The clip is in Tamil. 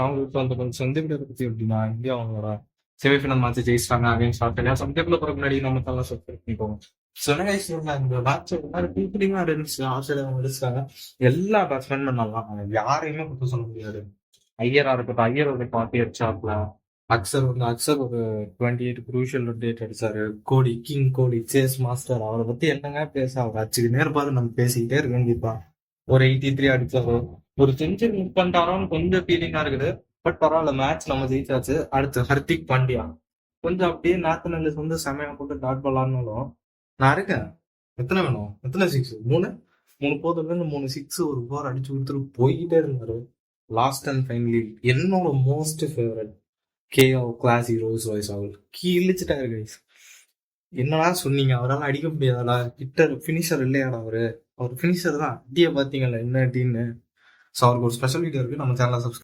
அவங்களுக்கு அந்த கொஞ்சம் சந்தேகத்தை பத்தி எப்படின்னா இந்தியா அவங்களோட செமிஃபைனல் மேட்ச் ஜெயிச்சிட்டாங்க அகைன்ஸ்ட் ஆஸ்திரேலியா. சம்டைம்ல போற முன்னாடி நம்ம தலை சப்ஸ்கிரைப் பண்ணிக்கோங்க. சொன்ன இந்த மேட்ச் கூப்பிடிங்கா இருந்துச்சு. ஆஸ்திரேலியா முடிச்சிட்டாங்க. எல்லா பேட்ஸ்மேன் நல்லா யாரையுமே குற்றம் சொல்ல முடியாது. ஐயரா இருக்கட்டும், ஐயர் ஒரு 40 அடிச்சாப்ல. அக்சர் ஒரு 28 குரூஷியல் டேட் அடிச்சாரு. கோடி கிங் கோடி சேஸ் மாஸ்டர் அவரை பத்தி என்னங்க பேச, அவர் அச்சுக்கு இருப்பாரு, நம்ம பேசிக்கிட்டே இருக்க வேண்டியப்பா. ஒரு 83 அடிச்சாரு. ஒரு செஞ்சுரி மிஸ் பண்ணிட்டாரோன்னு கொஞ்சம் ஃபீலிங்கா இருக்குது. பட் பரவாயில்ல, மேட்ச் நம்ம ஜெயிச்சாச்சு. அடுத்து ஹர்திக் பாண்டியா கொஞ்சம் அப்படியே நேஷனல் வந்து செமையா போட்டு டாட் பண்ணலாம்னாலும் நான் இருக்கேன். எத்தனை வேணும், எத்தனை சிக்ஸ், மூணு மூணு போதும், 3 6 ஒரு 4 அடிச்சு கொடுத்துட்டு போய்கிட்டே இருந்தாரு. லாஸ்ட் அண்ட் ஃபைனலி என்னோட most favourite KO classy Rolls Royce அவர் கிழிச்சிட்டாரு கைஸ். என்னடா சொன்னீங்க, அவரால் அடிக்க முடியாதா, ஹிட்டர் ஃபினிஷர் இல்லையாடா அவரு. அவர் ஃபினிஷர் தான், அடியை பார்த்தீங்கல்ல என்ன அடின்னு. ஸோ அவருக்கு ஒரு ஸ்பெஷல் வீடியோ இருக்கு, நம்ம சேனலை சப்ஸ்கிரைப்